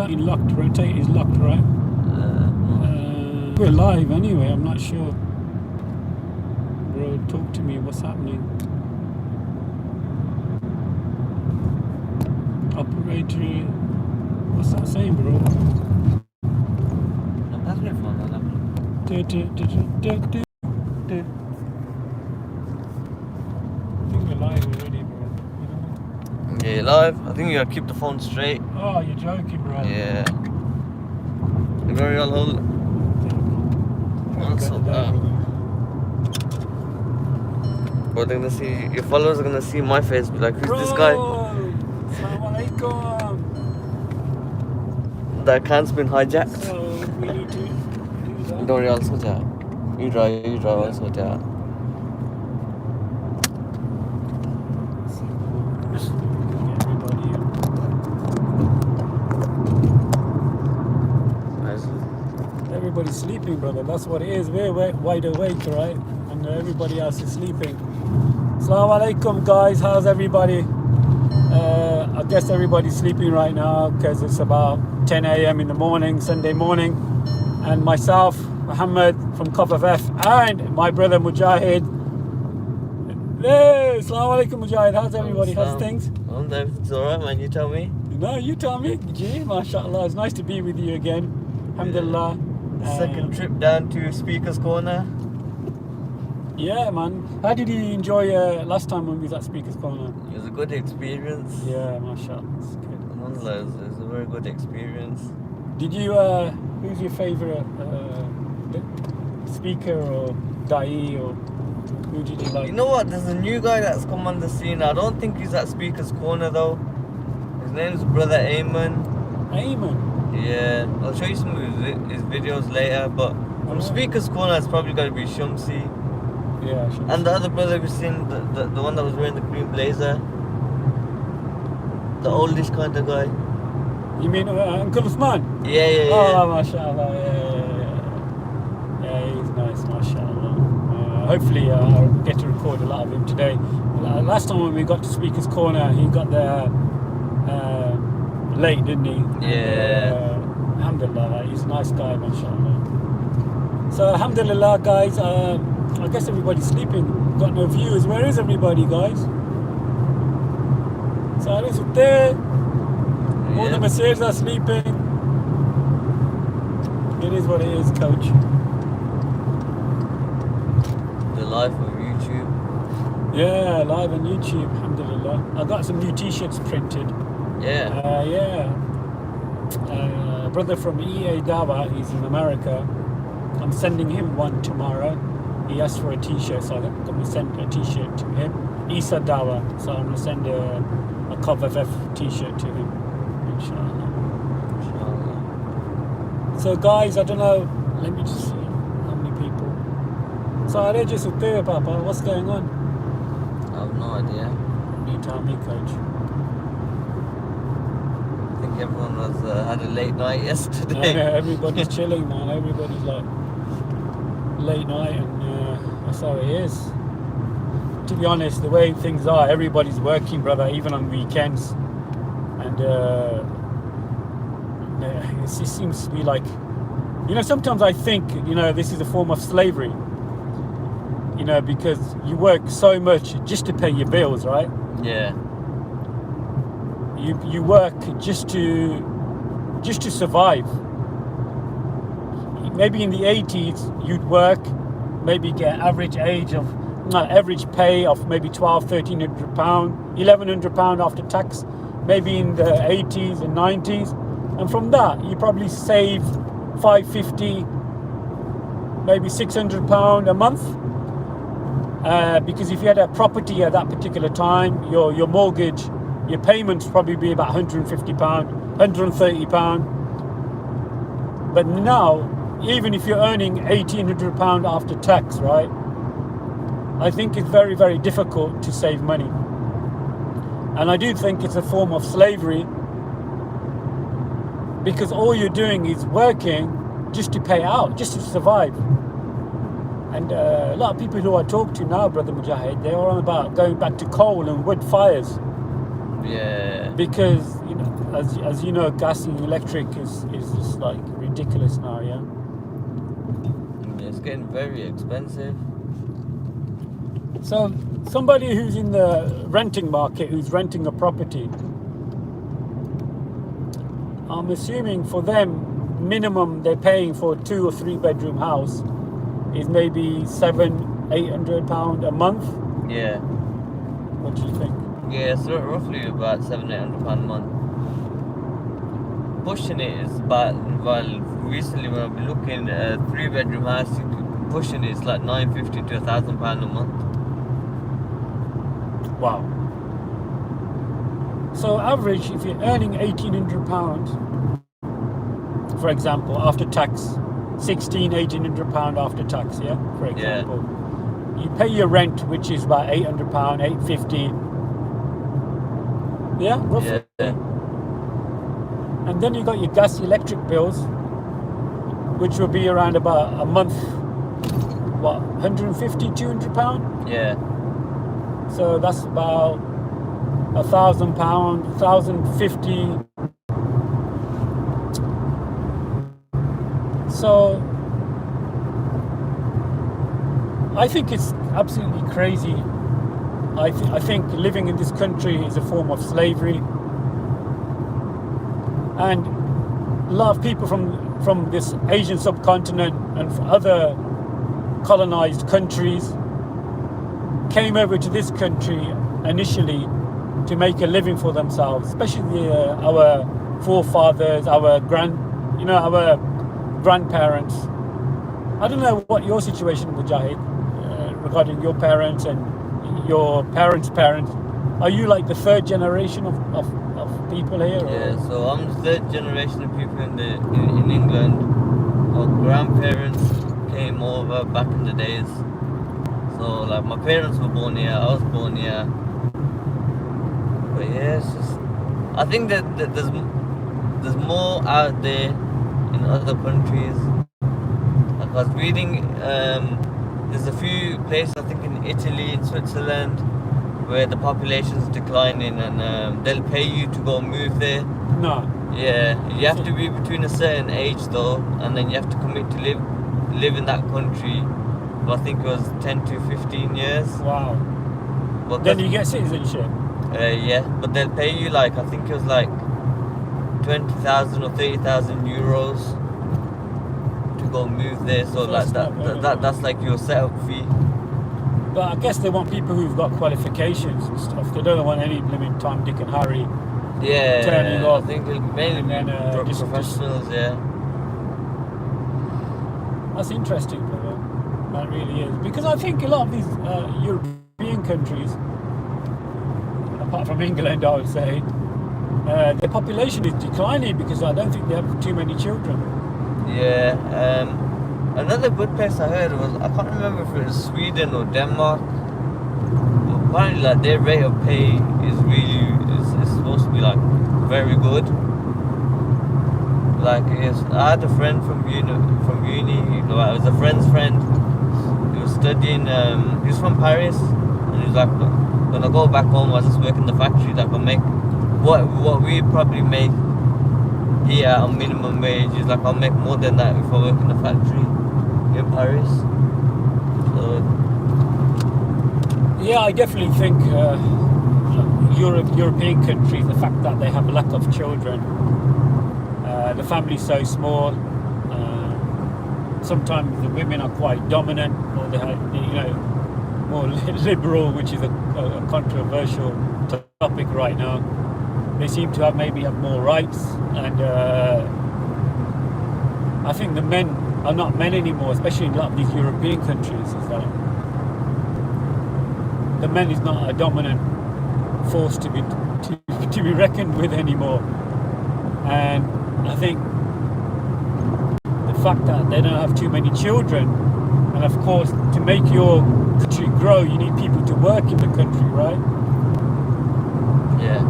that in locked? Rotate is locked, right? We're live anyway, I'm not sure. Bro, talk to me, what's happening? Operator, what's that saying, bro? I think we're live already, bro. Yeah, live. I think you gotta keep the phone straight. Oh, you're joking, bro. Yeah. You very well hold it. But they're gonna see, your followers are gonna see my face, be like, who's this guy? Assalamu alaikum. The account's been hijacked. So we need to do that. Don't worry, I'll sort it out. You drive, I'll sort it out. Everybody's sleeping, brother. That's what it is. We're wide awake, right? And everybody else is sleeping. Assalamu alaikum, guys. How's everybody? I guess everybody's sleeping right now because it's about 10 a.m. in the morning, Sunday morning. And myself, Mohammed from Covff, and my brother Mujahid. Hey, assalamu alaikum, Mujahid. How's everybody? How's things? It's alright, man. You tell me. No, you tell me. Gee, mashallah. It's nice to be with you again. Alhamdulillah. Second trip down to Speaker's Corner. Yeah, man. How did you enjoy last time when we was at Speaker's Corner? It was a good experience. Yeah, mashallah. It's good. It was a very good experience. Did you, who's your favourite speaker or da'i, or who did you like? You know what? There's a new guy that's come on the scene. I don't think he's at Speaker's Corner though. His name's Brother Ayman. Ayman? Yeah, I'll show you some of his videos later, but from Speaker's Corner it's probably got to be Shumsi. Yeah, Shumsi. And the other brother we've seen, the one that was wearing the green blazer, the oldish kind of guy. You mean Uncle Uthman? Yeah. Oh, mashallah, yeah, he's nice, mashallah. Hopefully I'll get to record a lot of him today. Last time when we got to Speaker's Corner, he got there late, didn't he? Yeah. Alhamdulillah, he's a nice guy, mashallah. So alhamdulillah, guys, I guess everybody's sleeping. Got no viewers. Where is everybody, guys? So is it there? All the messages are sleeping. It is what it is, coach. The life of YouTube. Yeah, live on YouTube, alhamdulillah. I got some new t-shirts printed. Yeah. Brother from EA Dawa, he's in America. I'm sending him one tomorrow. He asked for a t-shirt, so I'm going to send a t-shirt to him. Isa Dawa, so I'm going to send a Covff t-shirt to him, inshallah. So guys, I don't know, let me just see how many people. So are they just there, Papa? What's going on? I have no idea. You tell me, coach. I think everyone was had a late night yesterday. Yeah, everybody's chilling, man. Everybody's like late night, and that's how it is. To be honest, the way things are, everybody's working, brother, even on weekends, and it just seems to be like, sometimes I think, this is a form of slavery, because you work so much just to pay your bills, right? Yeah. You work just to survive. Maybe in the 80s you'd work, maybe get average pay of maybe £1,200, £1,300, £1,100 after tax, maybe in the 80s and 90s, and from that you probably save £550, maybe £600 a month, because if you had a property at that particular time, your mortgage, your payments probably be about £150, £130. But now, even if you're earning £1,800 after tax, right? I think it's very, very difficult to save money. And I do think it's a form of slavery, because all you're doing is working just to pay out, just to survive. And a lot of people who I talk to now, Brother Mujahid, they're all about going back to coal and wood fires. Yeah. Because, as you know, gas and electric is just like ridiculous now. Yeah. It's getting very expensive. So somebody who's in the renting market, who's renting a property, I'm assuming for them, minimum they're paying for a 2 or 3 bedroom house is maybe £700-800 a month. Yeah. What do you think? Yeah, so roughly about £700-800 a month. Pushing it is about, well, recently when I've been looking at a 3 bedroom house, pushing it is like £950 to £1,000 a month. Wow. So average, if you're earning £1,800, for example, after tax, £1,600-1,800 after tax, yeah, for example. Yeah. You pay your rent, which is about £800, £850. Yeah, roughly. Yeah. And then you got your gas, electric bills, which will be around about a month, what, £150-200? Yeah. So that's about £1,000, £1,050. So I think it's absolutely crazy. I think living in this country is a form of slavery, and a lot of people from this Asian subcontinent and from other colonized countries came over to this country initially to make a living for themselves, especially our forefathers, our grandparents. I don't know what your situation, Mujahid, regarding your parents and your parents' parents. Are you like the third generation of people here? Yeah, so I'm the third generation of people in England. Our grandparents came over back in the days. So like my parents were born here, I was born here. But yeah, it's just, I think that there's more out there in other countries. Like I was reading, there's a few places, I think in Italy, in Switzerland, where the population is declining, and they'll pay you to go move there. No. Yeah, you have to be between a certain age though, and then you have to commit to live in that country. I think it was 10 to 15 years. Wow. But then you get citizenship. Yeah, but they'll pay you like, I think it was like 20,000 or 30,000 euros to go move there. So like that's like your setup fee. But I guess they want people who've got qualifications and stuff. They don't want any blooming Tom, Dick and Harry. Yeah, turning up. I think it'll mainly be professionals. Yeah. That's interesting, brother. That really is, because I think a lot of these European countries, apart from England, I would say, the population is declining because I don't think they have too many children. Yeah. Another good place I heard was, I can't remember if it was Sweden or Denmark. But apparently, like their rate of pay is supposed to be like very good. Like I had a friend from uni. It was a friend's friend. He was studying. He was from Paris, and he was like, when I go back home, I just work in the factory. Like I make what we probably make here on minimum wage. He's like, I'll make more than that if I work in the factory in Paris. So yeah, I definitely think European countries, the fact that they have a lack of children, the family's so small. Sometimes the women are quite dominant, or they have, more liberal, which is a controversial topic right now. They seem to have more rights, and I think the men are not men anymore, especially in a lot of these European countries. Is that the men is not a dominant force to be reckoned with anymore, and I think the fact that they don't have too many children, and of course to make your country grow, you need people to work in the country, right? yeah.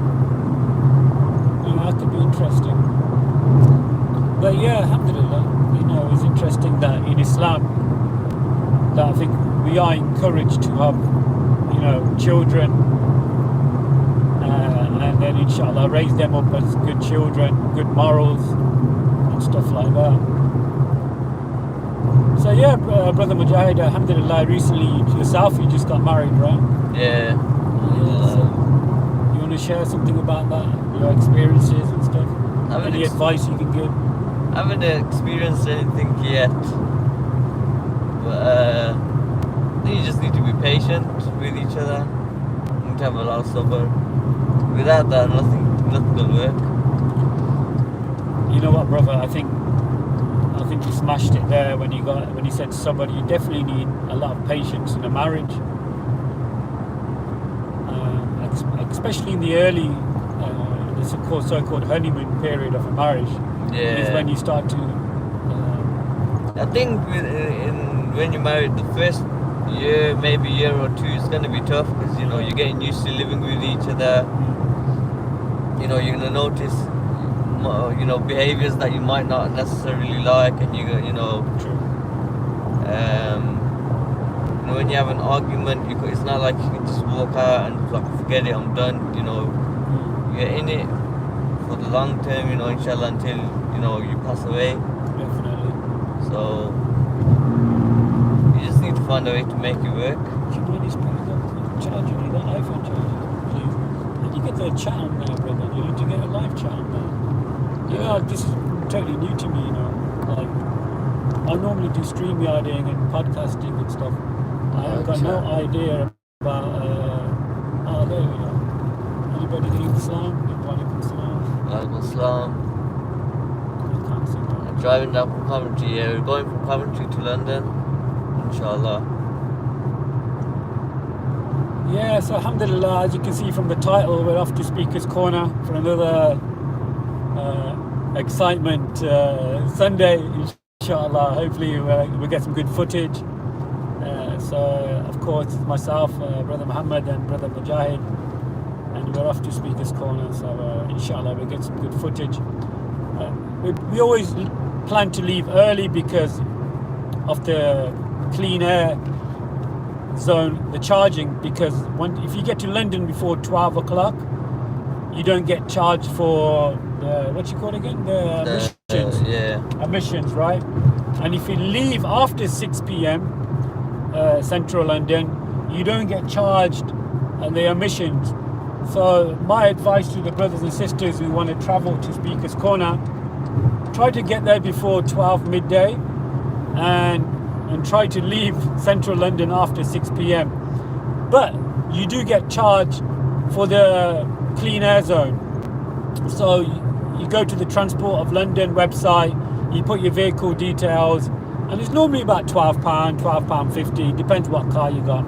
That could be interesting. But yeah, alhamdulillah, it's interesting that in Islam, that I think we are encouraged to have, children, and then then inshallah raise them up as good children, good morals and stuff like that. So yeah, brother Mujahid, alhamdulillah, recently yourself, you just got married, right? Yeah. So you want to share something about that, your experiences and stuff? Any advice you can give? I haven't experienced anything yet, but I think you just need to be patient with each other. You need to have a lot of sabr. Without that, nothing will work. You know what, brother? I think you smashed it there when you said sabr. You definitely need a lot of patience in a marriage, especially in the early, the so-called honeymoon period of a marriage. Yeah. Is when you start to. I think when you're married, the first year, maybe year or two, it's going to be tough because you're getting used to living with each other. You're going to notice, behaviors that you might not necessarily like, and True. When you have an argument, it's not like you can just walk out and like forget it, I'm done. You're in it for the long term, inshallah, until you pass away. Definitely. So you just need to find a way to make it work. Do you mind just putting the charger, the iPhone charger, please? And you get the chat on there, brother. You need to get a live chat on there. This is totally new to me, Like, I normally do StreamYarding and podcasting and stuff. I have got no idea about, there we go. Anybody think Islam? Walaikum salam. Walaikum salam. I can't see that. I'm driving down from Coventry. Yeah, we're going from Coventry to London, inshallah. Yeah, so alhamdulillah, as you can see from the title, we're off to Speaker's Corner for another excitement Sunday, inshallah. Hopefully we'll get some good footage. So of course myself, brother Mohammed and brother Mujahid, and we're off to Speaker's Corner, so inshallah we'll get some good footage. We always plan to leave early because of the clean air zone, the charging, because if you get to London before 12 o'clock, you don't get charged for the, what you call it again? The emissions. Emissions, right? And if you leave after 6 p.m. Central London, you don't get charged the emissions. So my advice to the brothers and sisters who want to travel to Speaker's Corner, try to get there before 12 midday and try to leave Central London after 6 p.m. But you do get charged for the clean air zone. So you go to the Transport of London website, you put your vehicle details, and it's normally about £12, £12.50, depends what car you got.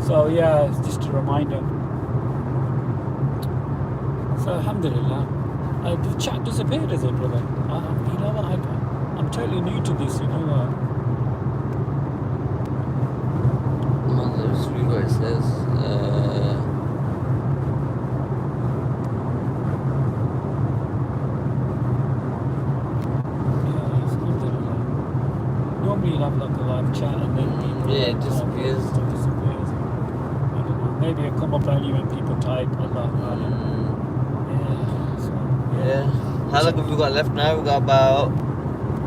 So yeah, it's just a reminder. So alhamdulillah, the chat disappeared, is it, brother? You know what, I'm totally new to this, Let's read what it says. Normally you'll have like a live chat and then people... it disappears. I don't know. Maybe it'll come up only when people type Allah. Yeah. How long have we got left now? We've got about...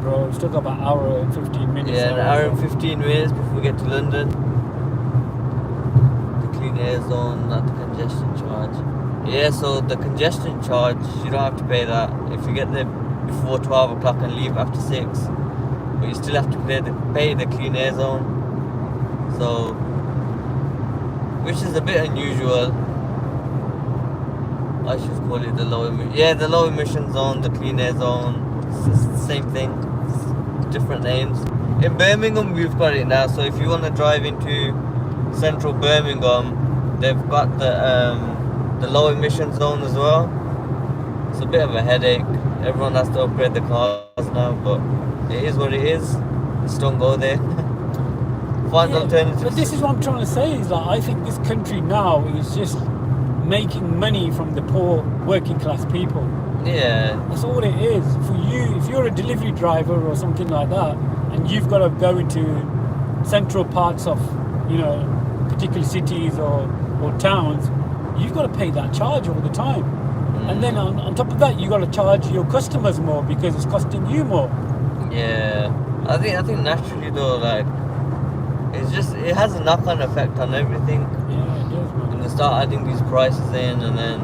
Bro, we've still got about an hour and 15 minutes. Yeah, an hour and 15 minutes before we get to London. The clean air zone, not the congestion charge. Yeah, so the congestion charge, you don't have to pay that if you get there before 12 o'clock and leave after 6. But you still have to pay the clean air zone. So, which is a bit unusual. I should call it the low emission zone, the clean air zone. It's the same thing, it's different names. In Birmingham we've got it now, so if you want to drive into central Birmingham, they've got the low emission zone as well. It's a bit of a headache. Everyone has to upgrade the cars now, but it is what it is. Just don't go there. Find alternatives. But this is what I'm trying to say, is like, I think this country now is just making money from the poor working class people. Yeah. That's all it is. For you, if you're a delivery driver or something like that, and you've got to go into central parts of, particular cities or towns, you've got to pay that charge all the time. And then on top of that, you got to charge your customers more because it's costing you more. Yeah, I think naturally though, like it has a knock-on effect on everything. Yeah, it does, man. And they start adding these prices in, and then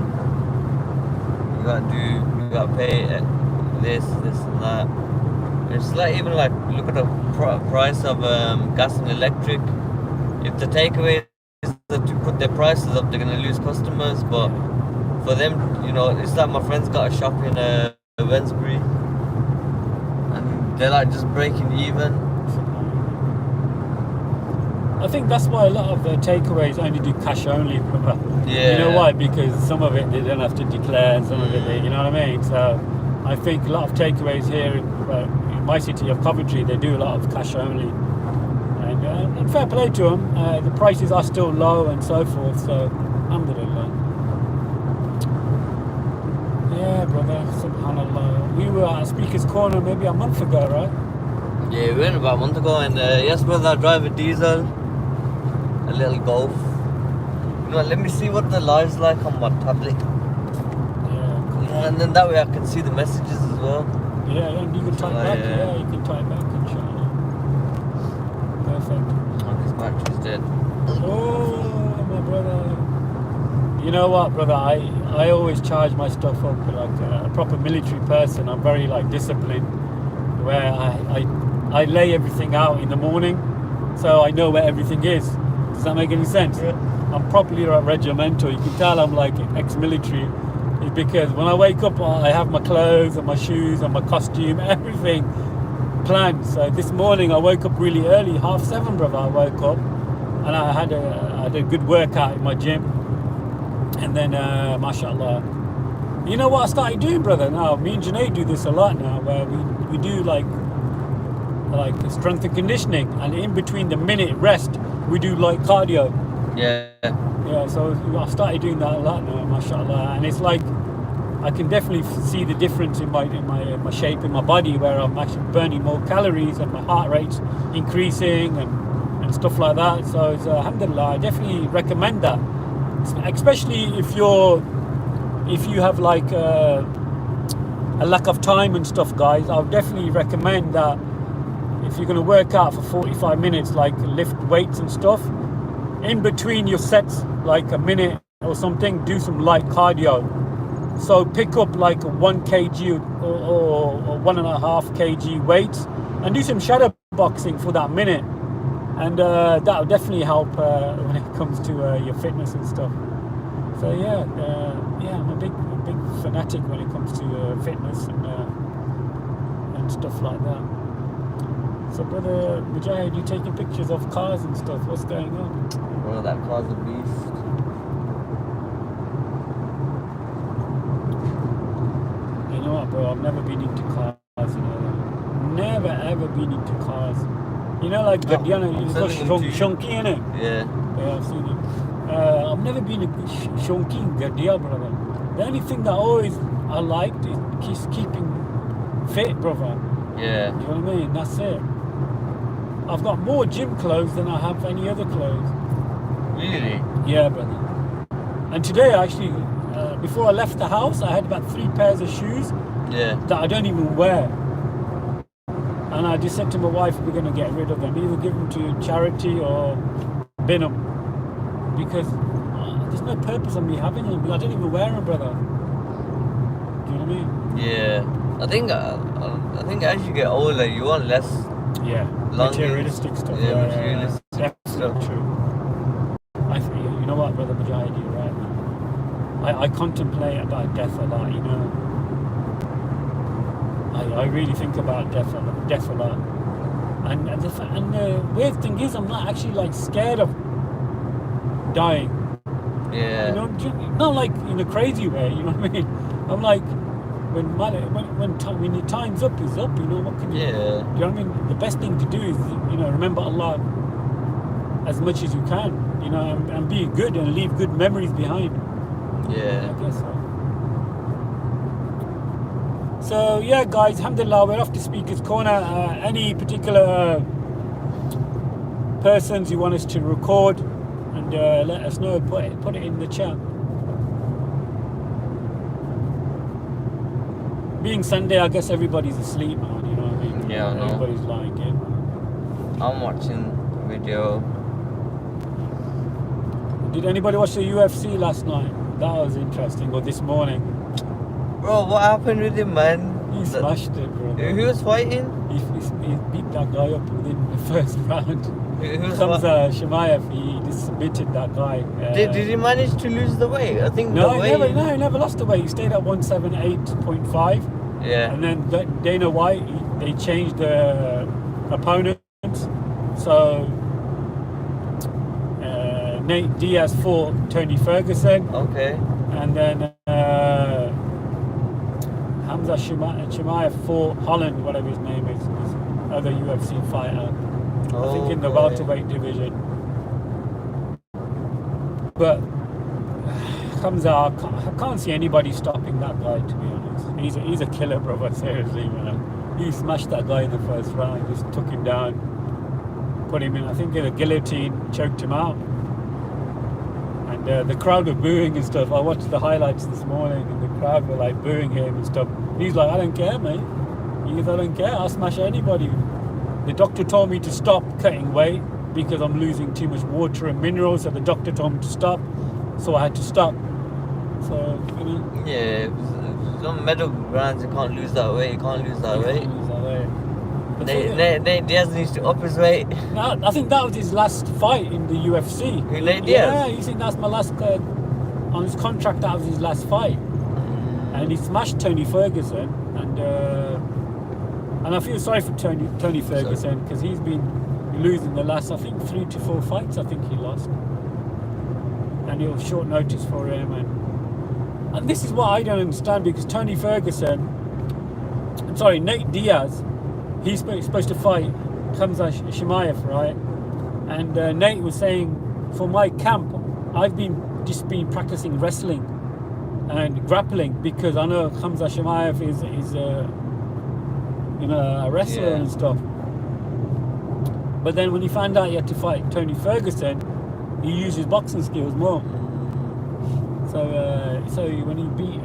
you gotta pay this and that. It's like even like look at the price of gas and electric. If the takeaway is to put their prices up, they're gonna lose customers. But for them, it's like my friend's got a shop in Wednesbury, and they're like just breaking even. I think that's why a lot of takeaways only do cash only. Yeah. You know why? Because some of it they don't have to declare, and some of it you know what I mean. So I think a lot of takeaways here in my city of Coventry, they do a lot of cash only. And fair play to them. The prices are still low and so forth. So alhamdulillah. Yeah, brother. Subhanallah. We were at Speaker's Corner maybe a month ago, right? Yeah, we went about a month ago, and yes, brother, I drive a diesel, a little Golf. Let me see what the live's like on my tablet. Yeah. And then that way I can see the messages as well. Yeah, and you can type back. Yeah, you can type back, inshallah. Perfect. Oh, this battery's dead. Oh, my brother. You know what, brother? I always charge my stuff up like a proper military person. I'm very disciplined, where I lay everything out in the morning, so I know where everything is. Does that make any sense? Yeah. I'm properly regimental. You can tell I'm like ex-military. It's because when I wake up, I have my clothes and my shoes and my costume, everything planned. So this morning I woke up really early, 7:30, brother. I woke up and I had a good workout in my gym, and then mashallah. You know what I started doing, brother? Now me and Junaid do this a lot now, where we do like strength and conditioning, and in between the minute rest we do cardio. Yeah, so I started doing that a lot now, mashallah, and it's like I can definitely see the difference in my shape in my body, where I'm actually burning more calories and my heart rate's increasing and stuff like that. So it's alhamdulillah, I definitely recommend that, especially if you have a lack of time and stuff, guys. I would definitely recommend that if you're going to work out for 45 minutes, lift weights and stuff, in between your sets, a minute or something, do some light cardio. So pick up 1 kg or 1.5 kg weights and do some shadow boxing for that minute, and that will definitely help when it comes to your fitness and stuff. So I'm a big fanatic when it comes to fitness and stuff like that. So brother Mujahid, you taking pictures of cars and stuff? What's going on? Bro, that car's a beast. You know what, bro? I've never been into cars. Never ever been into cars. Gadiana, you've got shonky in it. Yeah. Yeah, I've seen it. I've never been a shonky Gadia, brother. The only thing that I liked is keeping fit, brother. Yeah. You know what I mean? That's it. I've got more gym clothes than I have any other clothes. Really? Yeah, brother. And today, actually, before I left the house, I had about 3 pairs of shoes that I don't even wear. And I just said to my wife, we're going to get rid of them. Either give them to charity or bin them. Because there's no purpose of me having them. I don't even wear them, brother. Do you know what I mean? Yeah. I think as you get older, you want less. Yeah. Materialistic stuff. Yeah, materialistic stuff. True. You know what, brother Mujahid, you're right, man. I contemplate about death a lot, I really think about death a lot. And the weird thing is, I'm not actually like scared of dying. Yeah. You know, not like in a crazy way. You know what I mean? I'm like, when your time's up, is up. You know what can you? Yeah. You know what I mean? The best thing to do is, you know, remember Allah as much as you can. You know, and be good and leave good memories behind. Yeah. I guess so. So yeah, guys, alhamdulillah, we're off to Speaker's Corner. Any particular persons you want us to record, and let us know. Put it in the chat. being Sunday, I guess everybody's asleep, man. You know what I mean? Yeah, I know. Everybody's lying in. I'm watching the video. Did anybody watch the UFC last night? That was interesting. Or this morning? Bro, what happened with him, man? He smashed it, bro. Who was fighting? He beat that guy up within the first round. Who was Comes fighting? Shuaib, he just submitted that guy. Did he manage to lose the weight? I think No, the weight. he never lost the weight. He stayed at 178.5. Yeah. And then Dana White, they changed the opponents. So Nate Diaz fought Tony Ferguson. Okay. And then Hamza Chimaev fought Holland, whatever his name is, his other UFC fighter. I think in the welterweight division. But Hamza, I can't see anybody stopping that guy, to be honest. He's a killer, brother, seriously, man. He smashed that guy in the first round, just took him down, put him in, I think in a guillotine, choked him out. And the crowd were booing and stuff. I watched the highlights this morning and the crowd were like booing him and stuff. He's like, I don't care, mate. He goes, I don't care, I'll smash anybody. The doctor told me to stop cutting weight because I'm losing too much water and minerals, so the doctor told me to stop, so I had to stop. So, you know. Yeah, some medical grounds, you can't lose that weight, you can't lose that weight. Nate Diaz needs to up his weight. No, I think that was his last fight in the UFC. Who, Nate Yeah, Diaz? he said that's my last, on his contract, that was his last fight. And he smashed Tony Ferguson, and I feel sorry for Tony Ferguson because he's been losing the last, I think, 3 to 4 fights. I think he lost, and it was short notice for him. And this is what I don't understand, because Nate Diaz, he's supposed to fight Hamza Chimaev, right? And Nate was saying, for my camp, I've been practicing wrestling and grappling because I know Hamza Chimaev is a wrestler and stuff. But then when he found out he had to fight Tony Ferguson, he used his boxing skills more. So when he beat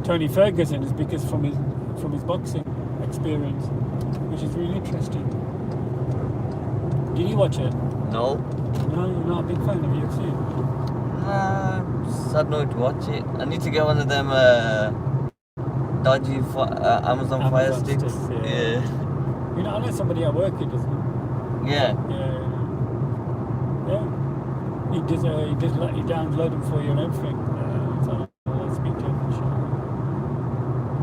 Tony Ferguson, it's because from his boxing experience, which is really interesting. Did you watch it? No. No, you're not a big fan of UFC. Nah, just had no to watch it. I need to get one of them dodgy Amazon Fire sticks. Yeah. You know, I know somebody at work who does them. Yeah. Yeah. He download them for you and everything. So I'll speak to him.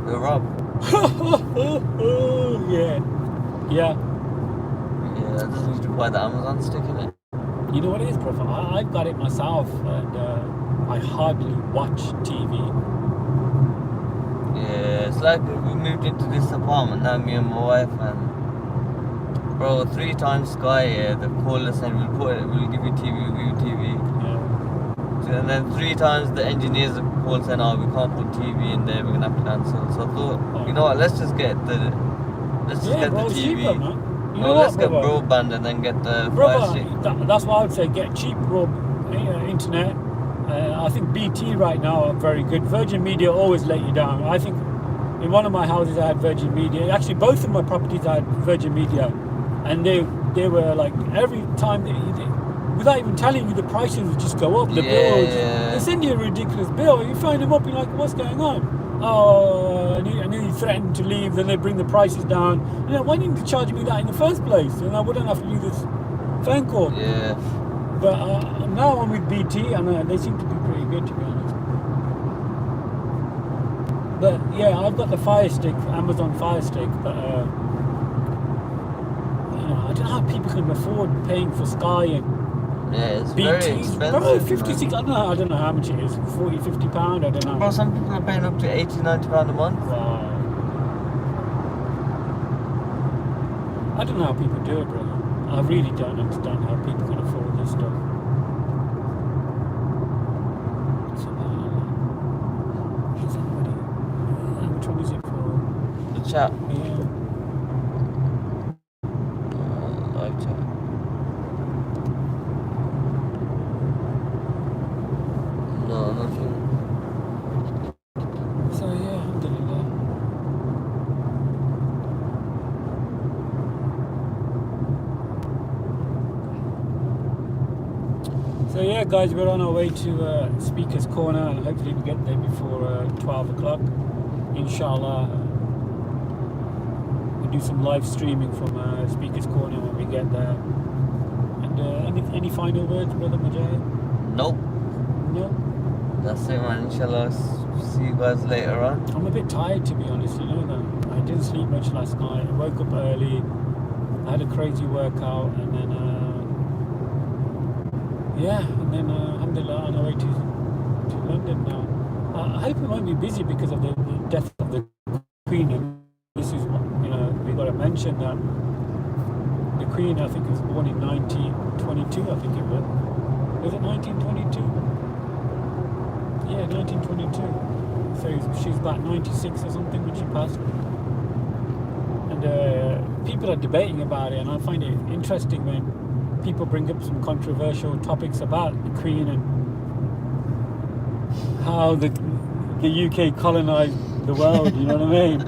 The Rob. Yeah. Yeah, I just need to buy the Amazon stick in it. You know what it is, bro? I've got it myself, and I hardly watch TV. Yeah, it's like we moved into this apartment now, me and my wife, and bro, 3 times Sky, they've called us and we'll give you TV, we'll give you TV. Yeah. And then 3 times the engineers have called saying, oh, we can't put TV in there, we're gonna have to cancel. So I thought, you know what, let's just get the bro, TV. cheaper, man. You know let's what, get brother? broadband and then get the Brother, fire stick. that's why I would say get cheap internet. I think BT right now are very good. Virgin Media always let you down. I think in one of my houses I had Virgin Media. Actually, both of my properties I had Virgin Media, and they were like every time without even telling you, the prices would just go up. The bill would they send you a ridiculous bill. You phone them up, you're like, what's going on? Oh, and then you threaten to leave, then they bring the prices down. You know, why didn't you charge me that in the first place? And I wouldn't have to do this phone call. Yeah. But now I'm with BT, and they seem to be pretty good, to be honest. But yeah, I've got the Fire Stick, Amazon Fire Stick, but you know, I don't know how people can afford paying for Sky and Yeah, it's BT. very expensive. Bro, 56, I don't know how much it is, 40, 50 pound, I don't know. Bro, some people are paying up to 80, 90 pound a month. Wow. I don't know how people do it, brother. I really don't understand how people can afford this stuff. Is anybody? Which one is it for? The chat. Yeah. Live chat. No, nothing. So yeah, So yeah, guys, we're on our way to Speaker's Corner, and hopefully we get there before 12 o'clock. Inshallah, we'll do some live streaming from Speaker's Corner when we get there. And any final words, Brother Mujahid? Nope. No? That's it, man. Inshallah, see you guys later on. I'm a bit tired, to be honest, you know that. I didn't sleep much last night. I woke up early. I had a crazy workout, and then alhamdulillah, on our way to London now. I hope it won't be busy because of the death of the Queen. And this is what, we got to mention that the Queen, I think, was born in 1922, I think it was. Was it 1922? Yeah, 1922. So she's about 96 or something when she passed. And people are debating about it, and I find it interesting when people bring up some controversial topics about the Queen and how the UK colonised the world, you know what I mean?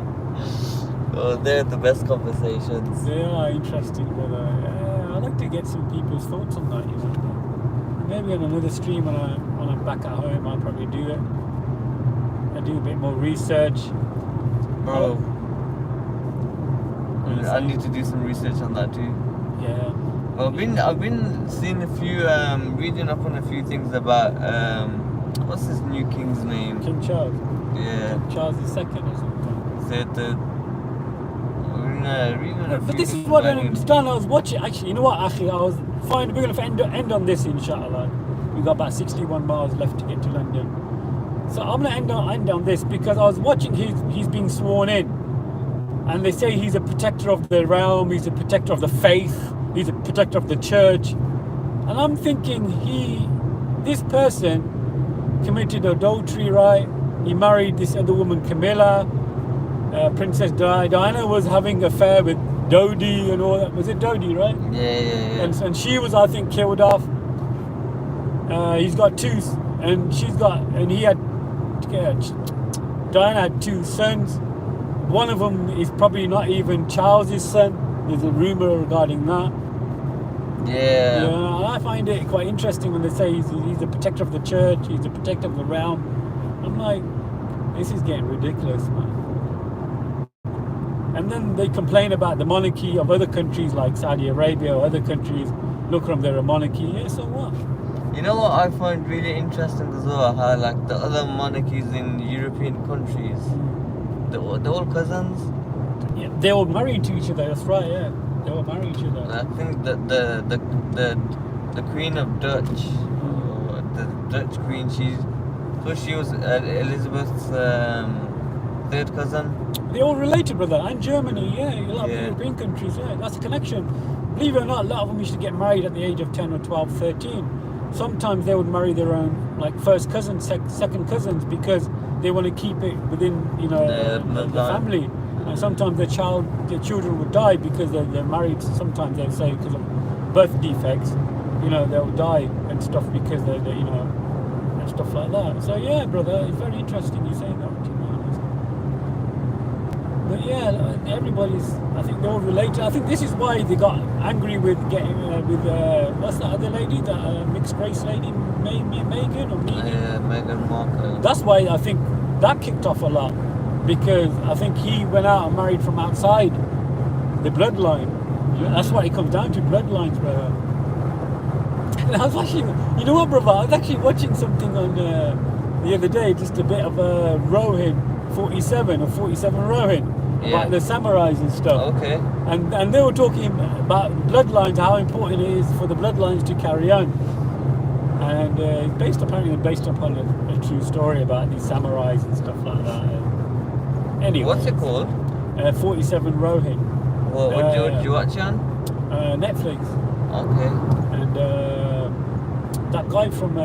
Oh, they're the best conversations. They are interesting, but I'd like to get some people's thoughts on that, Maybe on another stream when I'm back at home, I'll probably do it. I do a bit more research. Bro, I need to do some research on that too. Yeah. Well, I've been seeing a few, reading up on a few things about, what's this new king's name? King Charles. Yeah. King Charles II or something. The reading a But few this is things what I about don't him. understand. I was watching, actually, you know what, Akhi, I was fine. We're going to end on this, inshallah. We've got about 61 miles left to get to London. So I'm going to end on this because I was watching, he's being sworn in. And they say he's a protector of the realm, he's a protector of the faith, he's a protector of the church. And I'm thinking this person committed adultery, right? He married this other woman, Camilla. Princess Diana was having an affair with Dodi and all that. Was it Dodi, right? Yeah. And she was, I think, killed off. He's got two, and Diana had two sons. One of them is probably not even Charles's son. There's a rumor regarding that. Yeah. And I find it quite interesting when they say he's a protector of the church, he's a protector of the realm. I'm like, this is getting ridiculous, man. And then they complain about the monarchy of other countries like Saudi Arabia or other countries. Look at them, they're a monarchy. Yeah, so what? You know what I find really interesting as well? How like the other monarchies in European countries, they're all cousins. Yeah, they're all married to each other. That's right. Yeah, they all marry each other. I think that the Queen of Dutch, or the Dutch Queen, she was Elizabeth's third cousin. They're all related, brother. And Germany, yeah, a lot of Yeah. European countries, yeah, that's a connection. Believe it or not, a lot of them used to get married at the age of 10 or 12, 13. Sometimes they would marry their own, like first cousins, second cousins, because they want to keep it within, the family. And sometimes their children would die because they're married. Sometimes they'll say because of birth defects, they'll die and stuff because they're and stuff like that. So yeah, brother, it's very interesting you saying that, to be honest. But yeah, I think they're all related. I think this is why they got angry with what's that other lady, that mixed race lady, Meghan or Megan? Yeah, Meghan Markle. That's why I think that kicked off a lot, because I think he went out and married from outside the bloodline. That's what it comes down to, bloodlines, brother. And I was actually, you know what, brother? I was actually watching something on the other day, just a bit of a Rohin 47 Rohin, about the samurais and stuff. Okay. And they were talking about bloodlines, how important it is for the bloodlines to carry on. And apparently based upon a true story about these samurais and stuff like that. Anyway. What's it called? 47 Rohin. What did you watch on? Netflix. Okay. And that guy from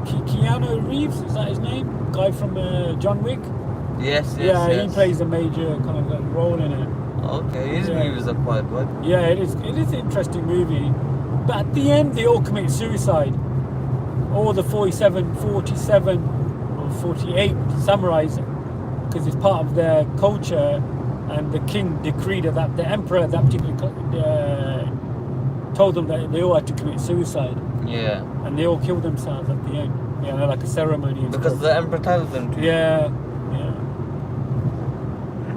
Keanu Reeves, is that his name? Guy from John Wick? Yes. He plays a major kind of role in it. Okay, his movies are quite good. Yeah, it is an interesting movie. But at the end, they all commit suicide. All the 47 or 48 samurais, because it's part of their culture, and the king decreed that the emperor, that particular told them that they all had to commit suicide. Yeah. and they all killed themselves at the end. Yeah, like a ceremony. And Because stuff. the emperor tells them to. Yeah, yeah.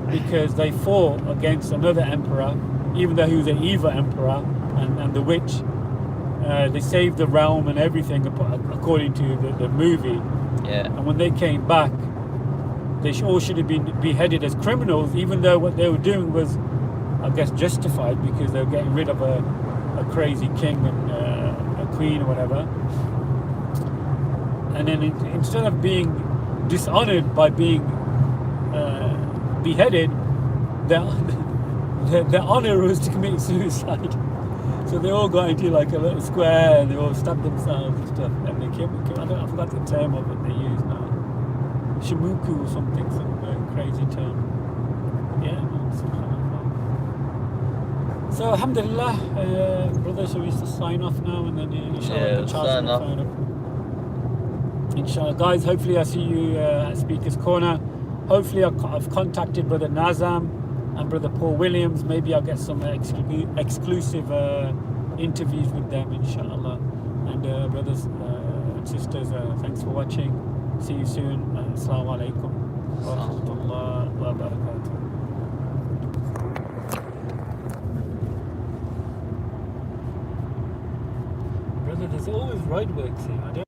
Because they fought against another emperor, even though he was an evil emperor, and the witch. They saved the realm and everything according to the movie. Yeah. And when they came back, they all should have been beheaded as criminals, even though what they were doing was, I guess, justified because they were getting rid of a crazy king and a queen or whatever. And then instead of being dishonored by being beheaded, their honor was to commit suicide. So they all got into like a little square and they all stabbed themselves and stuff. And they came I forgot the term of it they use now. Shimuku or something, some crazy term. Yeah, subhanallah. So alhamdulillah, brother, shall we just sign off now and then inshallah sign off. Inshallah, guys, hopefully I see you at Speaker's Corner. Hopefully I've contacted Brother Nazam and Brother Paul Williams. Maybe I'll get some exclusive interviews with them, inshallah. And brothers and sisters, thanks for watching. See you soon. Assalamu alaikum wa rahmatullah wa barakatuh. Brother, there's always roadworks here. I don't